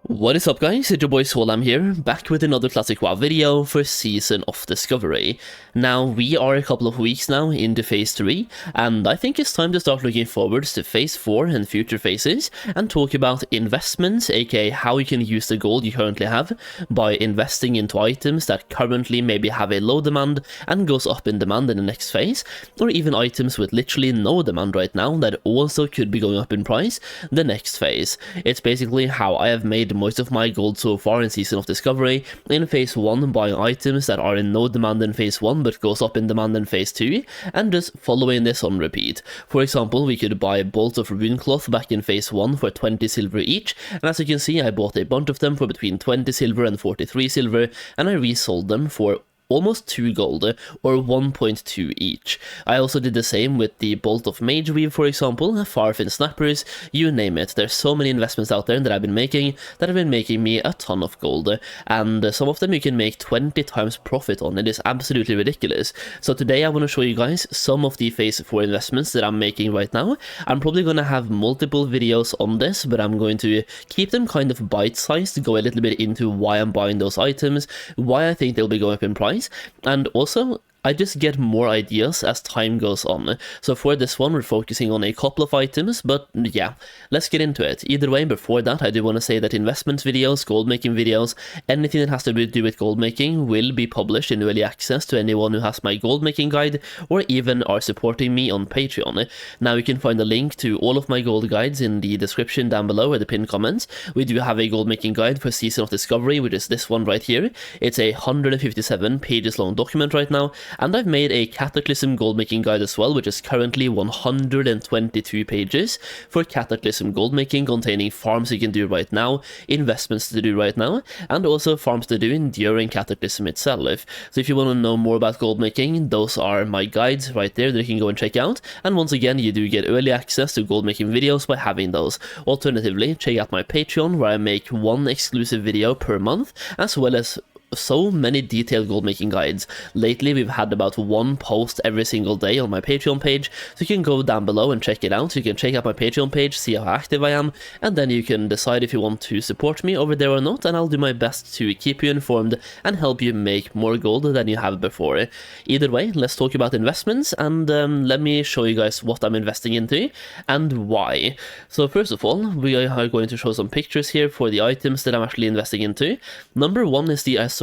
What is up guys, it's your boy Solheim here, back with another classic WoW video for Season of Discovery. Now, we are a couple of weeks now into Phase 3, and I think it's time to start looking forwards to Phase 4 and future phases, and talk about investments, aka how you can use the gold you currently have, by investing into items that currently maybe have a low demand and goes up in demand in the next phase, or even items with literally no demand right now that also could be going up in price the next phase. It's basically how I have made most of my gold so far in Season of Discovery in Phase 1, buying items that are in no demand in Phase 1 but goes up in demand in Phase 2, and just following this on repeat. For example, we could buy bolts of rune cloth back in Phase 1 for 20 silver each, and as you can see I bought a bunch of them for between 20 silver and 43 silver, and I resold them for almost 2 gold, or 1.2 each. I also did the same with the Bolt of Mage Weave, for example, Farfin Snappers, you name it. There's so many investments out there that I've been making that have been making me a ton of gold, and some of them you can make 20 times profit on. It is absolutely ridiculous. So today I want to show you guys some of the Phase 4 investments that I'm making right now. I'm probably going to have multiple videos on this, but I'm going to keep them kind of bite-sized, go a little bit into why I'm buying those items, why I think they'll be going up in price, and also I just get more ideas as time goes on. So for this one, we're focusing on a couple of items, but yeah, let's get into it. Either way, before that, I do want to say that investment videos, gold making videos, anything that has to do with gold making will be published in early access to anyone who has my gold making guide, or even are supporting me on Patreon. Now you can find a link to all of my gold guides in the description down below or the pinned comments. We do have a gold making guide for Season of Discovery, which is this one right here. It's a 157 pages long document right now, and I've made a Cataclysm gold making guide as well, which is currently 122 pages for Cataclysm gold making, containing farms you can do right now, investments to do right now, and also farms to do during Cataclysm itself. So if you want to know more about gold making, those are my guides right there that you can go and check out. And once again, you do get early access to gold making videos by having those. Alternatively, check out my Patreon, where I make one exclusive video per month, as well as so many detailed gold making guides. Lately we've had about one post every single day on my Patreon page, so you can go down below and check it out. You can check out my Patreon page, see how active I am, and then you can decide if you want to support me over there or not, and I'll do my best to keep you informed and help you make more gold than you have before. Either way, let's talk about investments, and let me show you guys what I'm investing into and why. So first of all, we are going to show some pictures here for the items that I'm actually investing into. Number one is the Azeroth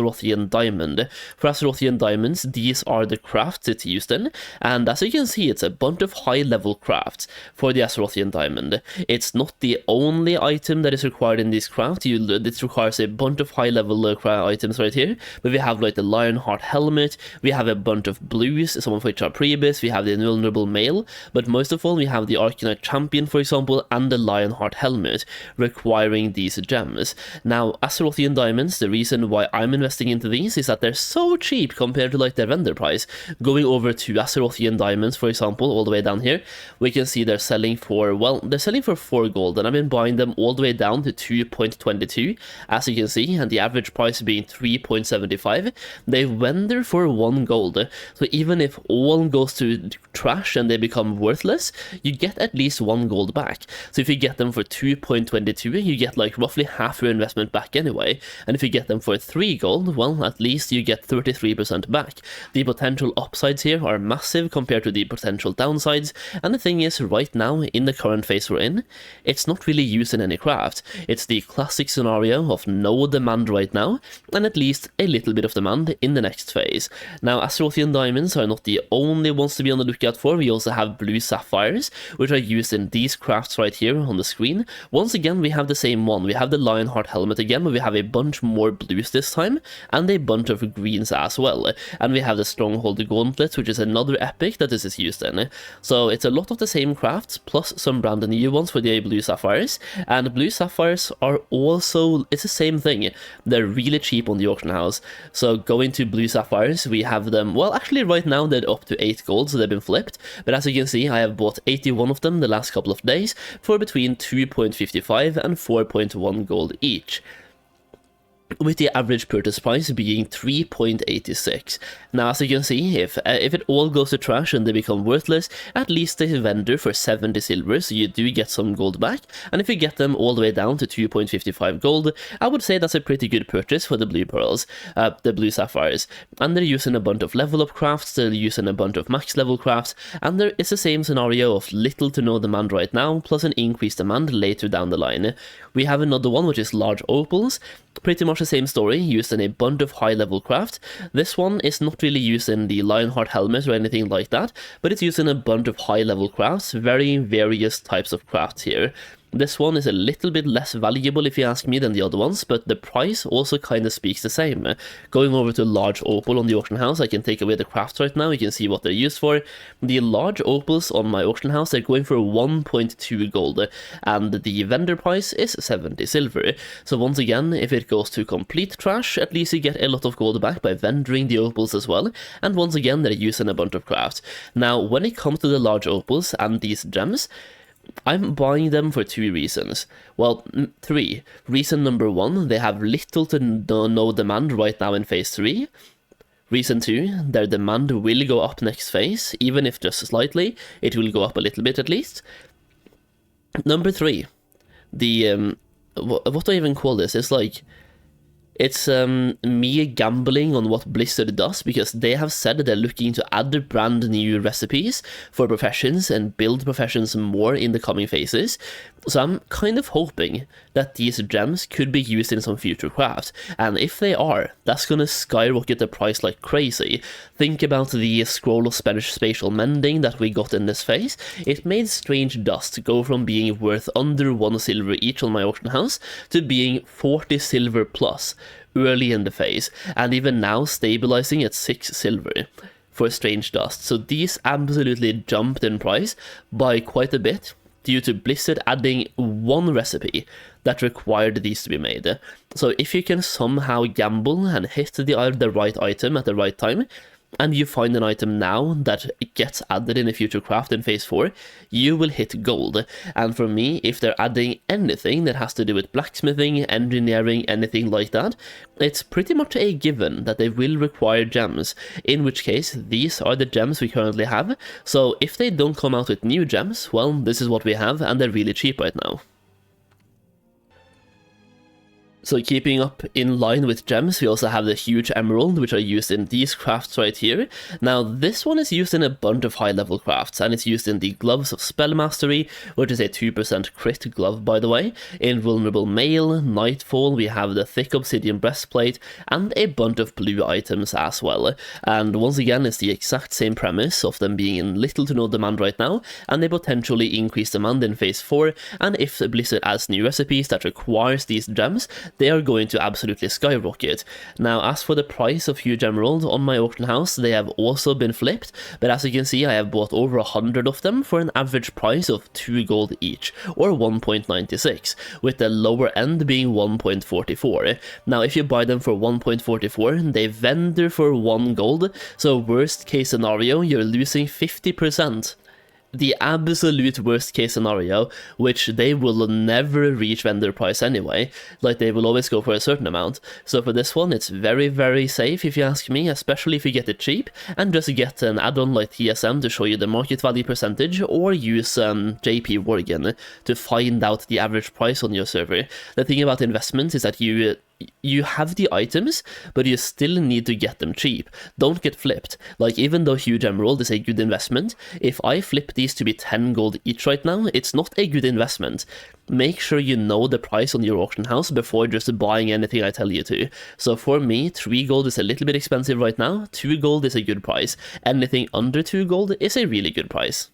Diamond. For Azeroth Diamonds, these are the crafts it's used in, and as you can see, it's a bunch of high-level crafts for the Azeroth Diamond. It's not the only item that is required in this craft. This requires a bunch of high-level items right here, but we have like the Lionheart Helmet, we have a bunch of blues, some of which are Priebus, we have the Invulnerable Mail, but most of all we have the Arcanite Champion, for example, and the Lionheart Helmet, requiring these gems. Now, Azeroth Diamonds, the reason why I'm investing into these is that they're so cheap compared to like their vendor price. Going over to Azeroth Diamonds, for example, all the way down here, we can see they're selling for, well, they're selling for 4 gold, and I've been buying them all the way down to 2.22, as you can see, and the average price being 3.75. They vendor for 1 gold, so even if all goes to trash and they become worthless, you get at least 1 gold back. So if you get them for 2.22, you get like roughly half your investment back anyway, and if you get them for 3 gold, well, at least you get 33% back. The potential upsides here are massive compared to the potential downsides, and the thing is, right now, in the current phase we're in, it's not really used in any craft. It's the classic scenario of no demand right now, and at least a little bit of demand in the next phase. Now, Azeroth Diamonds are not the only ones to be on the lookout for. We also have blue sapphires, which are used in these crafts right here on the screen. Once again, we have the same one. We have the Lionheart Helmet again, but we have a bunch more blues this time, and a bunch of greens as well. And we have the Stronghold Gauntlet, which is another epic that this is used in. So it's a lot of the same crafts, plus some brand new ones for the blue sapphires. And blue sapphires are also, it's the same thing. They're really cheap on the auction house. So going to blue sapphires, we have them, well, actually right now they're up to 8 gold, so they've been flipped. But as you can see, I have bought 81 of them the last couple of days for between 2.55 and 4.1 gold each. with the average purchase price being 3.86. Now, as you can see, if it all goes to trash and they become worthless, at least they vendor for 70 silver, so you do get some gold back, and if you get them all the way down to 2.55 gold, I would say that's a pretty good purchase for the blue pearls, the blue sapphires. And they're using a bunch of level up crafts, they're using a bunch of max level crafts, and there is the same scenario of little to no demand right now, plus an increased demand later down the line. We have another one, which is large opals. Pretty much the same story, used in a bunch of high level craft. This one is not really used in the Lionheart helmet or anything like that, but it's used in a bunch of high level crafts, very various types of crafts here. This one is a little bit less valuable if you ask me than the other ones, but the price also kind of speaks the same. Going over to large opal on the auction house, I can take away the crafts right now, you can see what they're used for. The large opals on my auction house, they're going for 1.2 gold, and the vendor price is 70 silver. So once again, if it goes to complete trash, at least you get a lot of gold back by vendoring the opals as well, and once again, they're using a bunch of crafts. Now, when it comes to the large opals and these gems, I'm buying them for two reasons. Well, three. Reason number one, they have little to no demand right now in phase 3. Reason 2, their demand will go up next phase, even if just slightly, it will go up a little bit at least. Number 3, the, what do I even call this? It's like, it's me gambling on what Blizzard does, because they have said they're looking to add brand new recipes for professions and build professions more in the coming phases. So I'm kind of hoping that these gems could be used in some future crafts, and if they are, that's gonna skyrocket the price like crazy. Think about the scroll of spatial mending that we got in this phase. It made strange dust go from being worth under 1 silver each on my auction house to being 40 silver plus early in the phase, and even now stabilizing at 6 silver for strange dust. So these absolutely jumped in price by quite a bit, due to Blizzard adding one recipe that required these to be made. So if you can somehow gamble and hit the right item at the right time, and you find an item now that gets added in a future craft in phase 4, you will hit gold. And for me, if they're adding anything that has to do with blacksmithing, engineering, anything like that, it's pretty much a given that they will require gems, in which case these are the gems we currently have. So if they don't come out with new gems, well, this is what we have, and they're really cheap right now. So keeping up in line with gems, we also have the huge emerald, which are used in these crafts right here. Now, this one is used in a bunch of high-level crafts, and it's used in the Gloves of Spell Mastery, which is a 2% crit glove, by the way. In Vulnerable Mail, Nightfall, we have the Thick Obsidian Breastplate, and a bunch of blue items as well. And once again, it's the exact same premise of them being in little to no demand right now, and they potentially increase demand in phase 4, and if Blizzard adds new recipes that requires these gems, they are going to absolutely skyrocket. Now, as for the price of huge emerald on my auction house, they have also been flipped, but as you can see, I have bought over 100 of them for an average price of 2 gold each, or 1.96, with the lower end being 1.44. Now, if you buy them for 1.44, they vendor for 1 gold, so worst case scenario, you're losing 50%. The absolute worst case scenario, which they will never reach vendor price anyway, like they will always go for a certain amount. So for this one, it's very, very safe if you ask me, especially if you get it cheap, and just get an add-on like TSM to show you the market value percentage, or use JP Worgen to find out the average price on your server. The thing about investments is that you have the items, but you still need to get them cheap. Don't get flipped. Like, even though huge emerald is a good investment, if I flip these to be 10 gold each right now, it's not a good investment. Make sure you know the price on your auction house before just buying anything I tell you to. So for me, 3 gold is a little bit expensive right now, 2 gold is a good price. Anything under 2 gold is a really good price.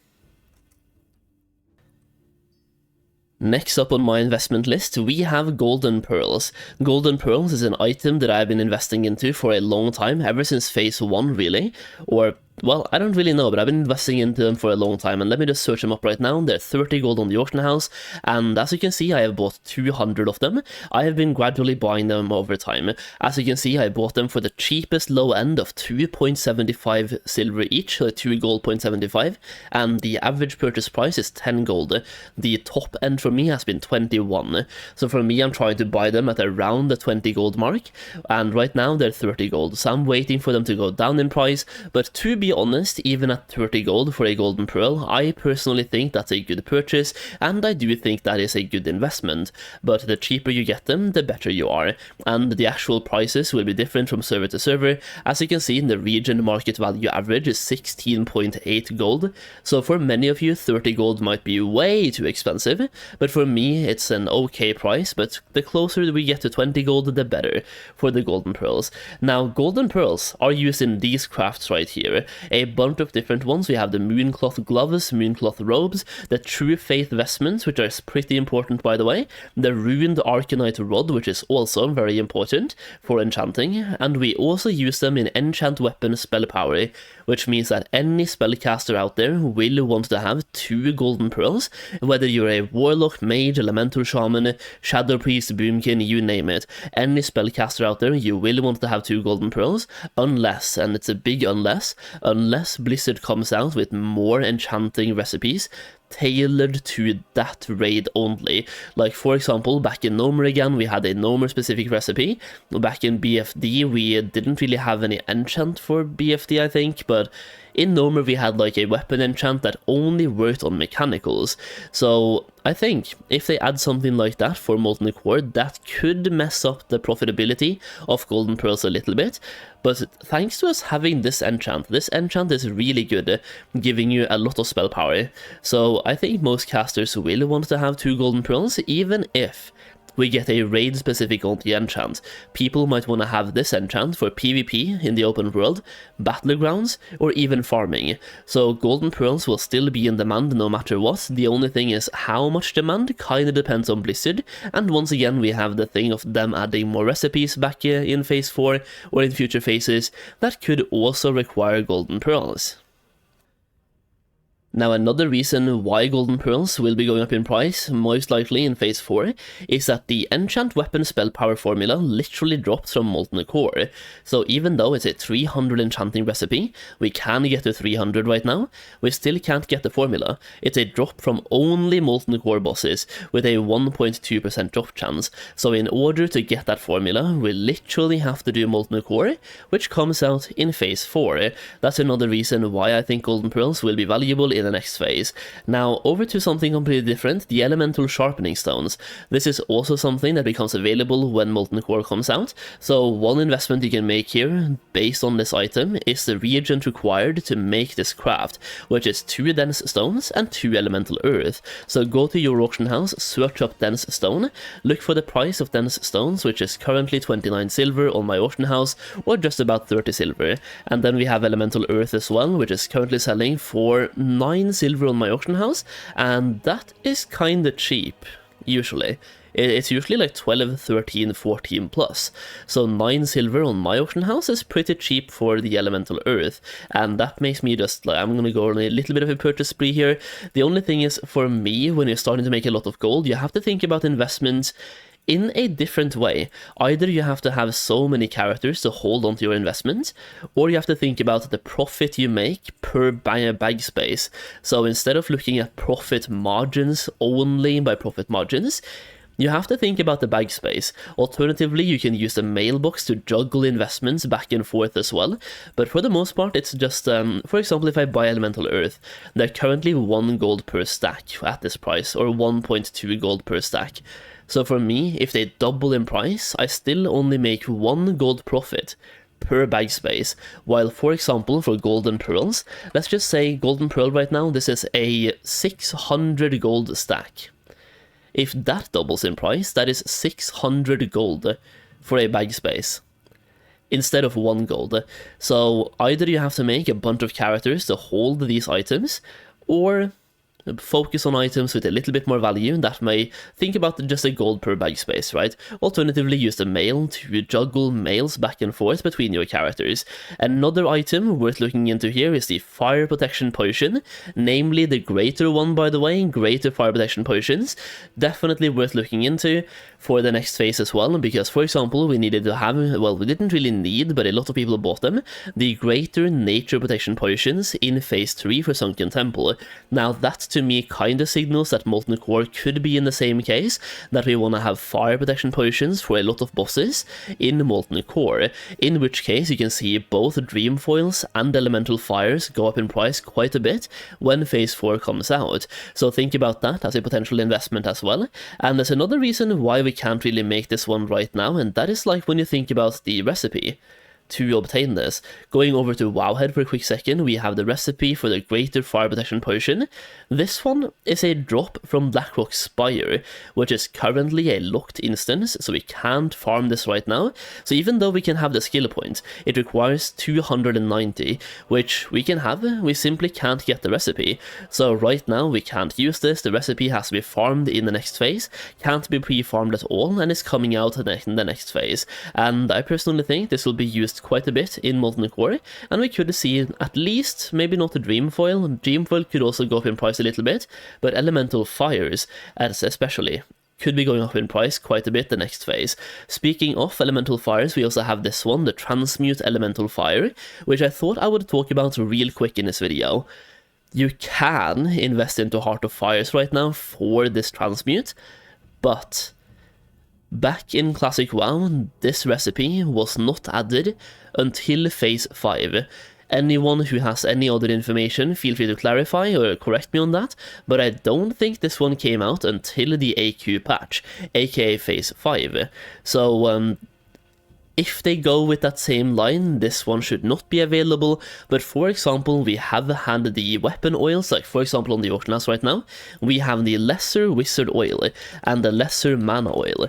Next up on my investment list, we have Golden Pearls. Golden Pearls is an item that I've been investing into for a long time, ever since phase 1 really, or Well, I don't really know, but I've been investing into them for a long time, and let me just search them up right now. They're 30 gold on the auction house, and as you can see, I have bought 200 of them. I have been gradually buying them over time. As you can see, I bought them for the cheapest low end of 2.75 silver each, so 2 gold 0.75, and the average purchase price is 10 gold. The top end for me has been 21, so for me, I'm trying to buy them at around the 20 gold mark, and right now they're 30 gold, so I'm waiting for them to go down in price, but to be honest, even at 30 gold for a golden pearl, I personally think that's a good purchase, and I do think that is a good investment, but the cheaper you get them, the better you are, and the actual prices will be different from server to server. As you can see, in the region market value average is 16.8 gold, so for many of you 30 gold might be way too expensive, but for me it's an okay price, but the closer we get to 20 gold, the better for the golden pearls. Now, golden pearls are used in these crafts right here, a bunch of different ones. We have the mooncloth gloves, mooncloth robes, the true faith vestments, which are pretty important by the way, the ruined arcanite rod, which is also very important for enchanting, and we also use them in enchant weapon spell power, which means that any spellcaster out there will want to have 2 golden pearls, whether you're a warlock, mage, elemental shaman, shadow priest, boomkin, you name it. Any spellcaster out there, you will want to have 2 golden pearls, unless, and it's a big unless Blizzard comes out with more enchanting recipes tailored to that raid only. Like, for example, back in Nomer again, we had a Nomer specific recipe. Back in BFD, we didn't really have any enchant for BFD, I think, but in Nomer we had like a weapon enchant that only worked on mechanicals. So I think if they add something like that for Molten Core, that could mess up the profitability of Golden Pearls a little bit. But thanks to us having this enchant is really good, giving you a lot of spell power. So I think most casters will want to have 2 Golden Pearls, even if we get a raid-specific only enchant. People might want to have this enchant for PvP in the open world, battlegrounds, or even farming. So golden pearls will still be in demand no matter what. The only thing is how much demand kinda depends on Blizzard, and once again we have the thing of them adding more recipes back in phase 4 or in future phases that could also require golden pearls. Now, another reason why golden pearls will be going up in price, most likely in phase 4, is that the enchant weapon spell power formula literally drops from Molten Core. So even though it's a 300 enchanting recipe, we can get to 300 right now, we still can't get the formula. It's a drop from only Molten Core bosses with a 1.2% drop chance. So in order to get that formula, we literally have to do Molten Core, which comes out in phase 4. That's another reason why I think golden pearls will be valuable in the next phase. Now, over to something completely different, the elemental sharpening stones. This is also something that becomes available when Molten Core comes out, so one investment you can make here, based on this item, is the reagent required to make this craft, which is 2 dense stones and 2 elemental earth. So go to your auction house, search up dense stone, look for the price of dense stones, which is currently 29 silver on my auction house, or just about 30 silver, and then we have elemental earth as well, which is currently selling for 9 silver on my auction house, and that is kinda cheap, usually. It's usually like 12, 13, 14 plus, so 9 silver on my auction house is pretty cheap for the elemental earth, and that makes me just like, I'm gonna go on a little bit of a purchase spree here. The only thing is, for me, when you're starting to make a lot of gold, you have to think about investments in a different way. Either you have to have so many characters to hold onto your investment, or you have to think about the profit you make per bag space. So instead of looking at profit margins only by profit margins, you have to think about the bag space. Alternatively, you can use the mailbox to juggle investments back and forth as well, but for the most part it's just, for example, if I buy elemental earth, they're currently 1 gold per stack at this price, or 1.2 gold per stack. So for me, if they double in price, I still only make 1 gold profit per bag space, while for example for golden pearls, let's just say golden pearl right now, this is a 600 gold stack. If that doubles in price, that is 600 gold for a bag space, instead of 1 gold. So either you have to make a bunch of characters to hold these items, or focus on items with a little bit more value that may think about just a gold per bag space, right? Alternatively, use the mail to juggle mails back and forth between your characters. Another item worth looking into here is the fire protection potion, namely the greater one, by the way, greater fire protection potions. Definitely worth looking into for the next phase as well, because for example, we needed to have, well, we didn't really need, but a lot of people bought them, the greater nature protection potions in phase 3 for Sunken Temple. Now that to me kinda signals that Molten Core could be in the same case, that we wanna have fire protection potions for a lot of bosses in Molten Core, in which case you can see both Dream Foils and Elemental Fires go up in price quite a bit when phase 4 comes out. So think about that as a potential investment as well. And there's another reason why we can't really make this one right now, and that is like when you think about the recipe to obtain this. Going over to Wowhead for a quick second, we have the recipe for the greater fire protection potion. This one is a drop from Blackrock Spire, which is currently a locked instance, so we can't farm this right now. So even though we can have the skill point, it requires 290, which we can have, we simply can't get the recipe. So right now we can't use this, the recipe has to be farmed in the next phase, can't be pre-farmed at all, and is coming out in the next phase. And I personally think this will be used quite a bit in Molten Core, and we could see at least, maybe not a Dream Foil. Dream Foil could also go up in price a little bit, but Elemental Fires, especially, could be going up in price quite a bit the next phase. Speaking of Elemental Fires, we also have this one, the Transmute Elemental Fire, which I thought I would talk about real quick in this video. You can invest into Heart of Fires right now for this Transmute, but back in Classic WoW, this recipe was not added until phase 5. Anyone who has any other information, feel free to clarify or correct me on that, but I don't think this one came out until the AQ patch, aka phase 5. So if they go with that same line, this one should not be available, but for example, we have had the weapon oils, like for example on the auction house right now, we have the lesser wizard oil and the lesser mana oil.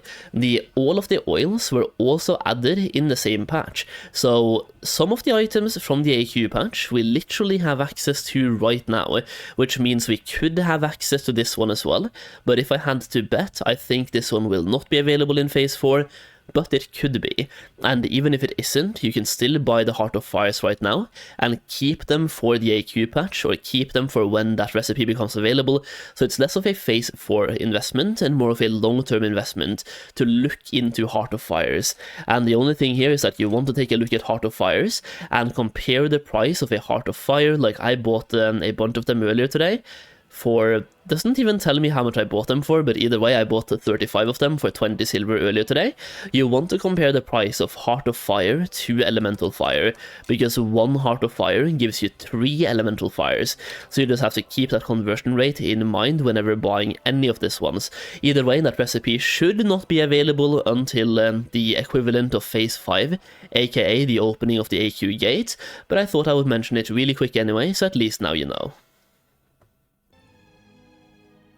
All of the oils were also added in the same patch, so some of the items from the AQ patch we literally have access to right now, which means we could have access to this one as well, but if I had to bet, I think this one will not be available in phase 4, but it could be. And even if it isn't, you can still buy the Heart of Fires right now and keep them for the AQ patch, or keep them for when that recipe becomes available. So it's less of a phase 4 investment and more of a long-term investment to look into Heart of Fires. And the only thing here is that you want to take a look at Heart of Fires and compare the price of a Heart of Fire. Like I bought a bunch of them earlier today for, doesn't even tell me how much I bought them for, but either way I bought 35 of them for 20 silver earlier today. You want to compare the price of Heart of Fire to Elemental Fire, because one Heart of Fire gives you 3 Elemental Fires, so you just have to keep that conversion rate in mind whenever buying any of these ones. Either way, that recipe should not be available until the equivalent of phase 5, aka the opening of the AQ gate, but I thought I would mention it really quick anyway, so at least now you know.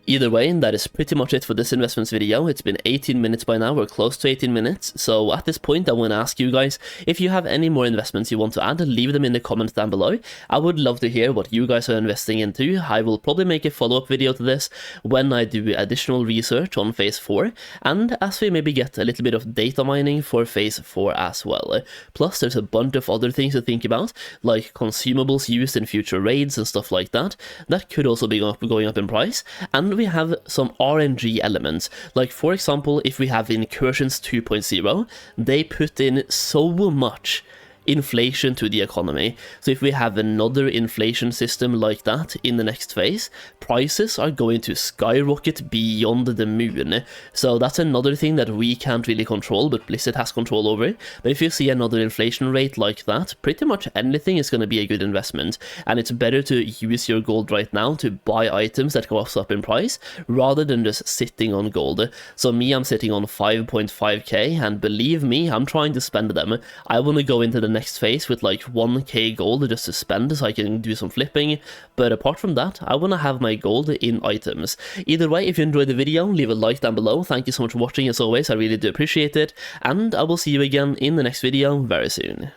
Either way, that is pretty much it for this investments video. It's been 18 minutes by now, or close to 18 minutes, so at this point I want to ask you guys, if you have any more investments you want to add, leave them in the comments down below. I would love to hear what you guys are investing into. I will probably make a follow-up video to this when I do additional research on phase 4, and as we maybe get a little bit of data mining for phase 4 as well. Plus there's a bunch of other things to think about, like consumables used in future raids and stuff like that, that could also be going up in price, and we have some RNG elements, like for example if we have Incursions 2.0, they put in so much inflation to the economy. So if we have another inflation system like that in the next phase, prices are going to skyrocket beyond the moon. So that's another thing that we can't really control, but Blizzard has control over. But if you see another inflation rate like that, pretty much anything is going to be a good investment, and it's better to use your gold right now to buy items that go up in price rather than just sitting on gold. So me, I'm sitting on 5.5k, and believe me, I'm trying to spend them. I want to go into the next phase with like 1k gold just to spend so I can do some flipping, but apart from that, I want to have my gold in items. Either way, if you enjoyed the video, leave a like down below. Thank you so much for watching as always, I really do appreciate it, and I will see you again in the next video very soon.